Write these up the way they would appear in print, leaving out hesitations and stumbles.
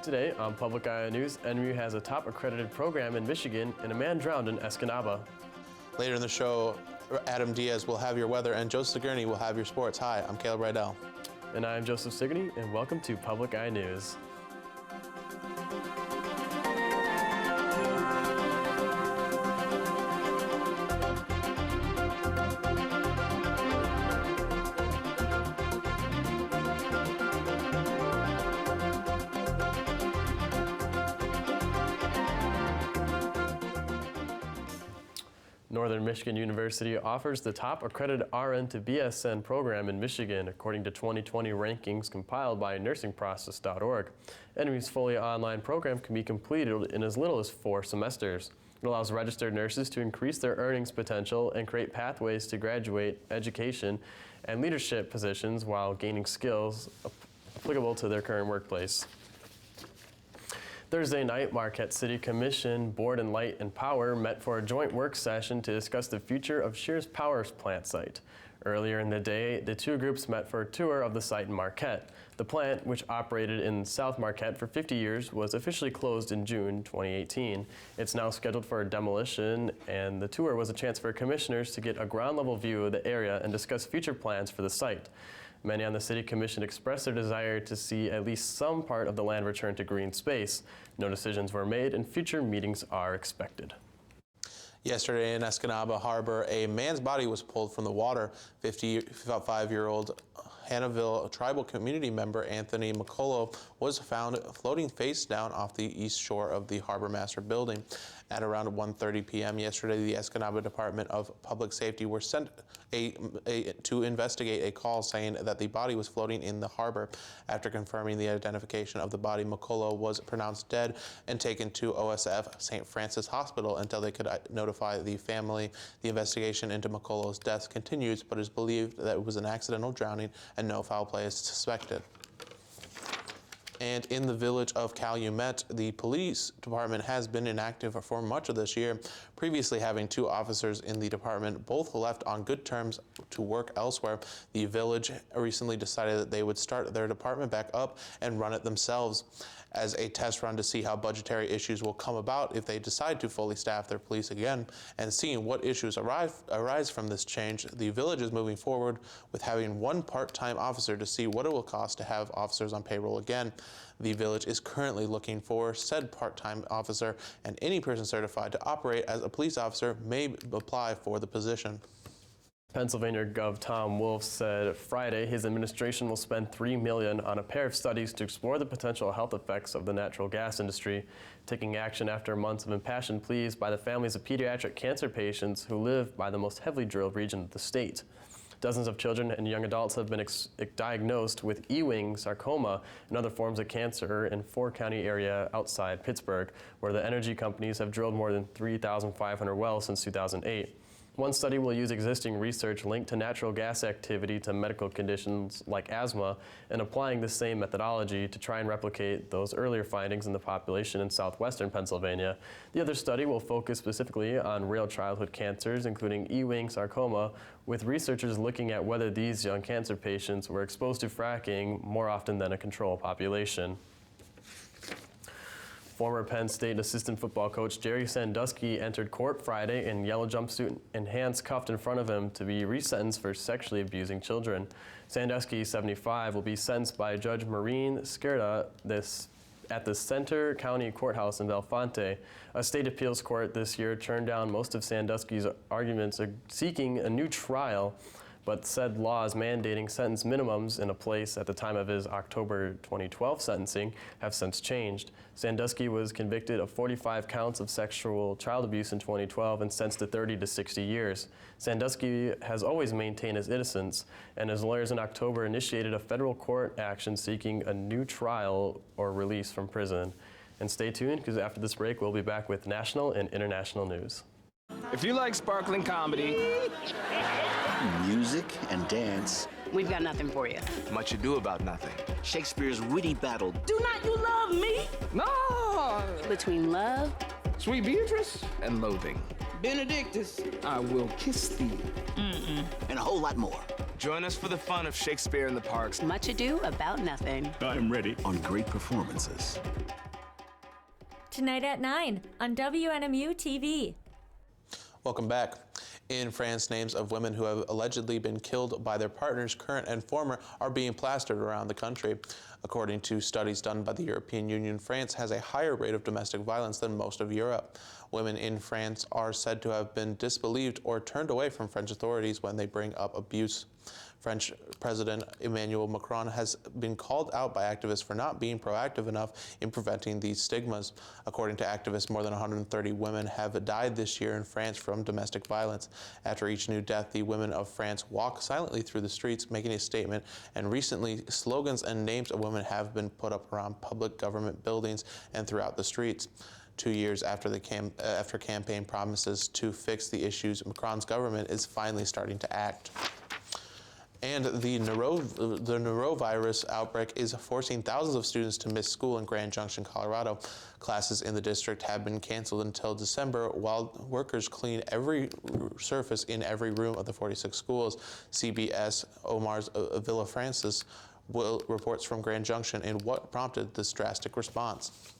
Today on Public Eye News, NMU has a top accredited program in Michigan and a man drowned in Escanaba. Later in the show, Adam Diaz will have your weather and Joe Sigourney will have your sports. Hi, I'm Caleb Rydell. And I'm Joseph Sigourney, and welcome to Public Eye News. Northern Michigan University offers the top accredited RN to BSN program in Michigan, according to 2020 rankings compiled by nursingprocess.org. NMU's fully online program can be completed in as little as 4 semesters. It allows registered nurses to increase their earnings potential and create pathways to graduate education and leadership positions while gaining skills applicable to their current workplace. Thursday night, Marquette City Commission, Board and Light and Power met for a joint work session to discuss the future of Shears Power plant site. Earlier in the day, the two groups met for a tour of the site in Marquette. The plant, which operated in South Marquette for 50 years, was officially closed in June 2018. It's now scheduled for demolition, and the tour was a chance for commissioners to get a ground-level view of the area and discuss future plans for the site. Many on the City Commission expressed their desire to see at least some part of the land return to green space. No decisions were made, and future meetings are expected. Yesterday in Escanaba Harbor, a man's body was pulled from the water. 55-year-old Hannahville tribal community member Anthony McCullough was found floating face down off the east shore of the Harbor Master building. At around 1:30 p.m. yesterday, the Escanaba Department of Public Safety were sent to investigate a call saying that the body was floating in the harbor. After confirming the identification of the body, McCullough was pronounced dead and taken to OSF St. Francis Hospital until they could notify the family. The investigation into McCullough's death continues, but it is believed that it was an accidental drowning and no foul play is suspected. And in the village of Calumet, the police department has been inactive for much of this year. Previously having 2 officers in the department, both left on good terms to work elsewhere. The village recently decided that they would start their department back up and run it themselves as a test run to see how budgetary issues will come about if they decide to fully staff their police again. And seeing what issues arise from this change, the village is moving forward with having 1 part-time officer to see what it will cost to have officers on payroll again. The village is currently looking for said part-time officer, and any person certified to operate as a police officer may apply for the position. Pennsylvania Gov. Tom Wolf said Friday his administration will spend $3 million on a pair of studies to explore the potential health effects of the natural gas industry, taking action after months of impassioned pleas by the families of pediatric cancer patients who live by the most heavily drilled region of the state. Dozens of children and young adults have been diagnosed with Ewing sarcoma and other forms of cancer in 4-county area outside Pittsburgh, where the energy companies have drilled more than 3,500 wells since 2008. One study will use existing research linked to natural gas activity to medical conditions like asthma and applying the same methodology to try and replicate those earlier findings in the population in southwestern Pennsylvania. The other study will focus specifically on real childhood cancers, including Ewing sarcoma, with researchers looking at whether these young cancer patients were exposed to fracking more often than a control population. Former Penn State assistant football coach Jerry Sandusky entered court Friday in yellow jumpsuit and hands cuffed in front of him to be resentenced for sexually abusing children. Sandusky, 75, will be sentenced by Judge Maureen Skerda at the Center County Courthouse in Bellefonte. A state appeals court this year turned down most of Sandusky's arguments seeking a new trial, but said laws mandating sentence minimums in place at the time of his October 2012 sentencing have since changed. Sandusky was convicted of 45 counts of sexual child abuse in 2012 and sentenced to 30 to 60 years. Sandusky has always maintained his innocence, and his lawyers in October initiated a federal court action seeking a new trial or release from prison. And stay tuned, because after this break, we'll be back with national and international news. If you like sparkling comedy, music and dance, we've got nothing for you. much ado about nothing. Shakespeare's witty battle, Do not you love me? No! Between love, Sweet Beatrice and loathing. Benedictus. I will kiss thee. and a whole lot more. Join us for the fun of Shakespeare in the Parks. Much ado about nothing. I'm ready. On great performances. Tonight at 9 on WNMU TV. Welcome back. In France, names of women who have allegedly been killed by their partners, current and former, are being plastered around the country. According to studies done by the European Union, France has a higher rate of domestic violence than most of Europe. Women in France are said to have been disbelieved or turned away from French authorities when they bring up abuse. French President Emmanuel Macron has been called out by activists for not being proactive enough in preventing these stigmas. According to activists, more than 130 women have died this year in France from domestic violence. After each new death, the women of France walk silently through the streets, making a statement, and recently, slogans and names of women have been put up around public government buildings and throughout the streets. 2 years after after campaign promises to fix the issues, Macron's government is finally starting to act. And the norovirus outbreak is forcing thousands of students to miss school in Grand Junction, Colorado. Classes in the district have been canceled until December while workers clean every surface in every room of the 46 schools. CBS Omar's Villa Francis reports from Grand Junction and what prompted this drastic response.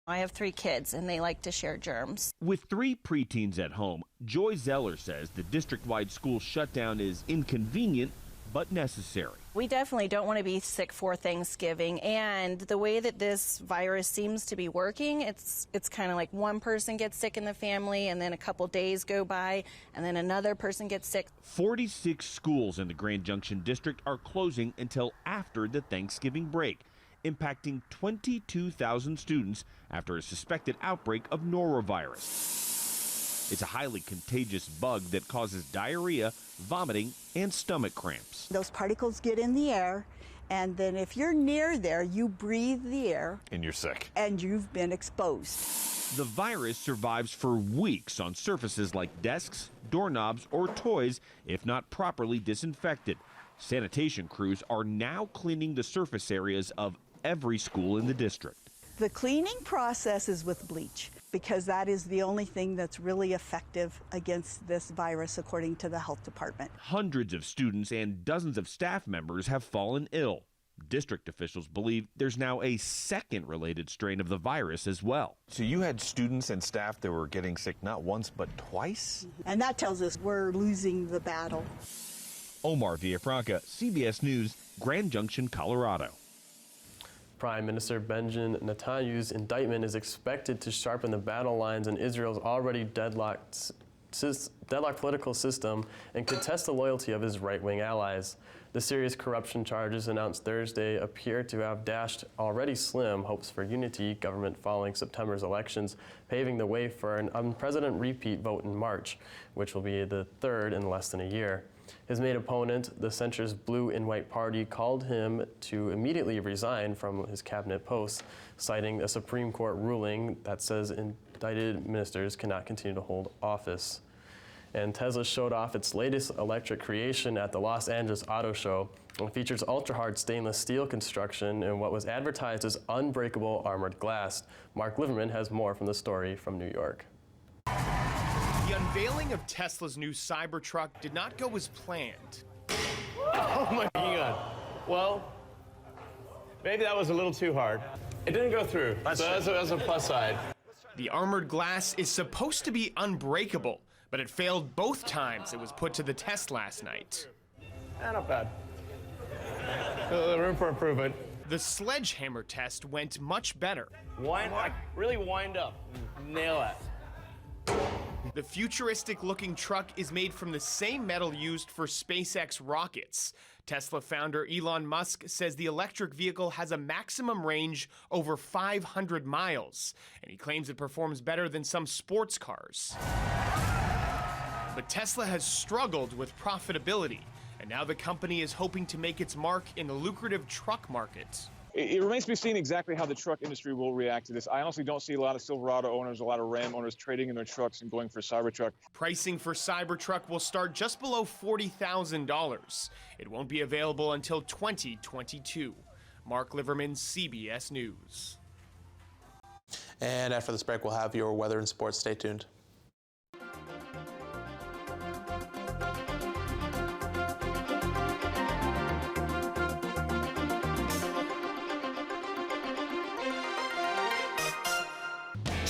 I have 3 kids, and they like to share germs. With 3 preteens at home, Joy Zeller says the district-wide school shutdown is inconvenient but necessary. We definitely don't want to be sick for Thanksgiving, and the way that this virus seems to be working, it's kind of like one person gets sick in the family, and then a couple days go by, and then another person gets sick. 46 schools in the Grand Junction district are closing until after the Thanksgiving break, impacting 22,000 students after a suspected outbreak of norovirus. It's a highly contagious bug that causes diarrhea, vomiting, and stomach cramps. Those particles get in the air, and then if you're near there, you breathe the air. And you're sick. And you've been exposed. The virus survives for weeks on surfaces like desks, doorknobs, or toys if not properly disinfected. Sanitation crews are now cleaning the surface areas of every school in the district. The cleaning process is with bleach because that is the only thing that's really effective against this virus, according to the health department. Hundreds of students and dozens of staff members have fallen ill. District officials believe there's now a second related strain of the virus as well. So you had students and staff that were getting sick not once but twice? And that tells us we're losing the battle. Omar Villafranca, CBS News, Grand Junction, Colorado. Prime Minister Benjamin Netanyahu's indictment is expected to sharpen the battle lines in Israel's already deadlocked political system and could test the loyalty of his right-wing allies. The serious corruption charges announced Thursday appear to have dashed already slim hopes for unity government following September's elections, paving the way for an unprecedented repeat vote in March, which will be the third in less than a year. His main opponent, the centrist Blue and White Party, called him to immediately resign from his cabinet post, citing a Supreme Court ruling that says indicted ministers cannot continue to hold office. And Tesla showed off its latest electric creation at the Los Angeles Auto Show. It features ultra-hard stainless steel construction and what was advertised as unbreakable armored glass. Mark Liverman has more from the story from New York. The unveiling of Tesla's new Cybertruck did not go as planned. Oh my God. Well, maybe that was a little too hard. It didn't go through, so that's a plus side. The armored glass is supposed to be unbreakable, but it failed both times it was put to the test last night. Not bad. Room for improvement. The sledgehammer test went much better. Really wind up. Nail it. The futuristic-looking truck is made from the same metal used for SpaceX rockets. Tesla founder Elon Musk says the electric vehicle has a maximum range over 500 miles, and he claims it performs better than some sports cars. But Tesla has struggled with profitability, and now the company is hoping to make its mark in the lucrative truck market. It remains to be seen exactly how the truck industry will react to this. I honestly don't see a lot of Silverado owners, a lot of Ram owners trading in their trucks and going for Cybertruck. Pricing for Cybertruck will start just below $40,000. It won't be available until 2022. Mark Liverman, CBS News. And after this break, we'll have your weather and sports. Stay tuned.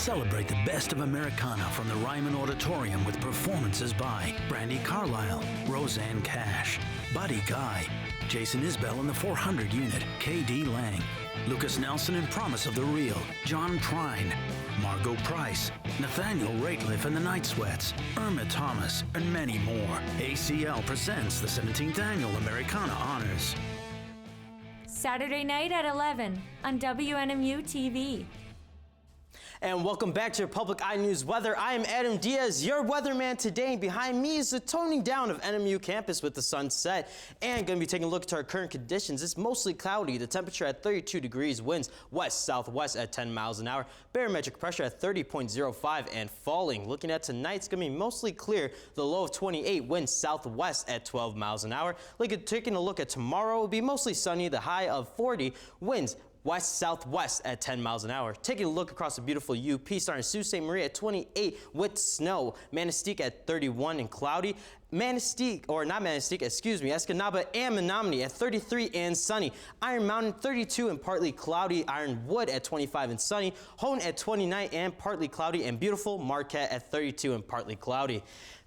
Celebrate the best of Americana from the Ryman Auditorium with performances by Brandi Carlile, Roseanne Cash, Buddy Guy, Jason Isbell in the 400 unit, K.D. Lang, Lucas Nelson in Promise of the Real, John Prine, Margot Price, Nathaniel Rateliff and the Night Sweats, Irma Thomas, and many more. ACL presents the 17th Annual Americana Honors. Saturday night at 11 on WNMU TV. And welcome back to your Public Eye News weather. I am Adam Diaz, your weatherman today. Behind me is the toning down of NMU campus with the sunset. And going to be taking a look at our current conditions. It's mostly cloudy. The temperature at 32 degrees, winds west-southwest at 10 miles an hour. Barometric pressure at 30.05 and falling. Looking at tonight, it's going to be mostly clear. The low of 28, winds southwest at 12 miles an hour. Taking a look at tomorrow, it will be mostly sunny. The high of 40, winds west-southwest at 10 miles an hour. Taking a look across the beautiful UP, starting Sault Ste. Marie at 28 with snow. Manistee at 31 and cloudy. Escanaba and Menominee at 33 and sunny. Iron Mountain 32 and partly cloudy. Ironwood at 25 and sunny. Houghton at 29 and partly cloudy. And beautiful Marquette at 32 and partly cloudy.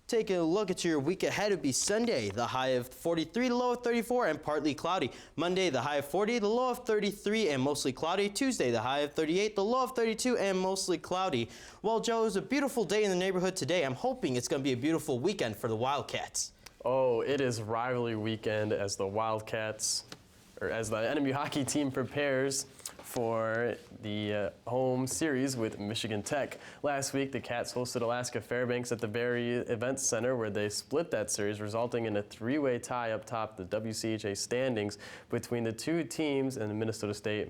Taking a look at your week ahead, would be Sunday, the high of 43, the low of 34, and partly cloudy. Monday, the high of 40, the low of 33, and mostly cloudy. Tuesday, the high of 38, the low of 32, and mostly cloudy. Well, Joe, it's a beautiful day in the neighborhood today. I'm hoping it's going to be a beautiful weekend for the Wildcats. Oh, it is rivalry weekend as the Wildcats, or as the NMU hockey team prepares for the home series with Michigan Tech. Last week, the Cats hosted Alaska Fairbanks at the Barrie Events Center, where they split that series, resulting in a three-way tie up top the WCHA standings between the two teams and the Minnesota State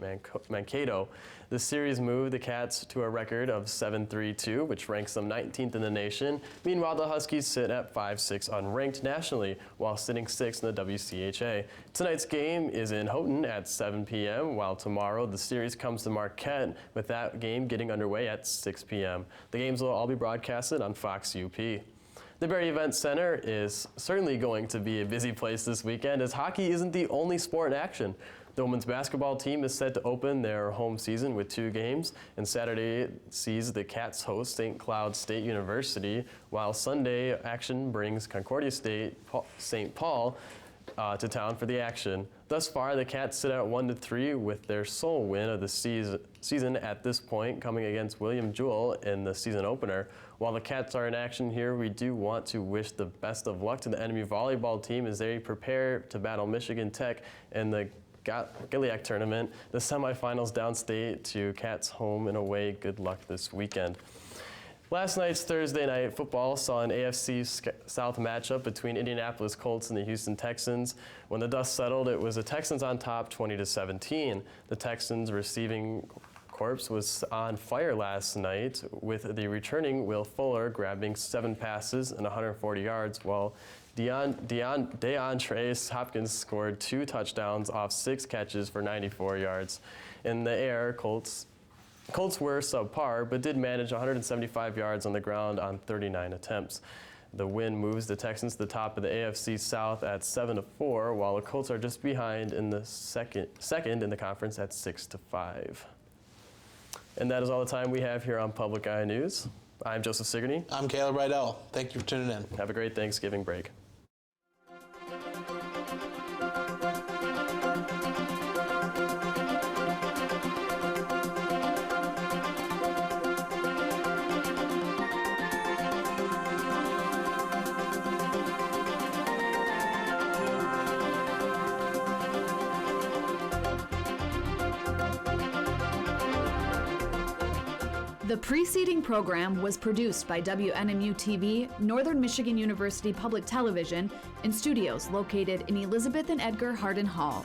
Mankato. The series moved the Cats to a record of 7-3-2, which ranks them 19th in the nation. Meanwhile, the Huskies sit at 5-6 unranked nationally, while sitting 6th in the WCHA. Tonight's game is in Houghton at 7 p.m., while tomorrow the series comes to Marquette, with that game getting underway at 6 p.m. The games will all be broadcasted on Fox UP. The Barrie Event Center is certainly going to be a busy place this weekend, as hockey isn't the only sport in action. The women's basketball team is set to open their home season with 2 games, and Saturday sees the Cats host St. Cloud State University, while Sunday action brings Concordia State St. Paul to town for the action. Thus far, the Cats sit at 1-3 with their sole win of the season at this point, coming against William Jewell in the season opener. While the Cats are in action here, we do want to wish the best of luck to the NMU volleyball team as they prepare to battle Michigan Tech in the Gilliac tournament, the semifinals downstate to Cats home and away. Good luck this weekend. Last night's Thursday night football saw an AFC South matchup between Indianapolis Colts and the Houston Texans. When the dust settled, it was the Texans on top 20-17. The Texans receiving corps was on fire last night, with the returning Will Fuller grabbing 7 passes and 140 yards, while DeAndre Hopkins scored 2 touchdowns off 6 catches for 94 yards. In the air, Colts were subpar, but did manage 175 yards on the ground on 39 attempts. The win moves the Texans to the top of the AFC South at 7-4, while the Colts are just behind in the second in the conference at 6-5. And that is all the time we have here on Public Eye News. I'm Joseph Sigourney. I'm Caleb Rydell. Thank you for tuning in. Have a great Thanksgiving break. The preceding program was produced by WNMU TV, Northern Michigan University Public Television, in studios located in Elizabeth and Edgar Hardin Hall.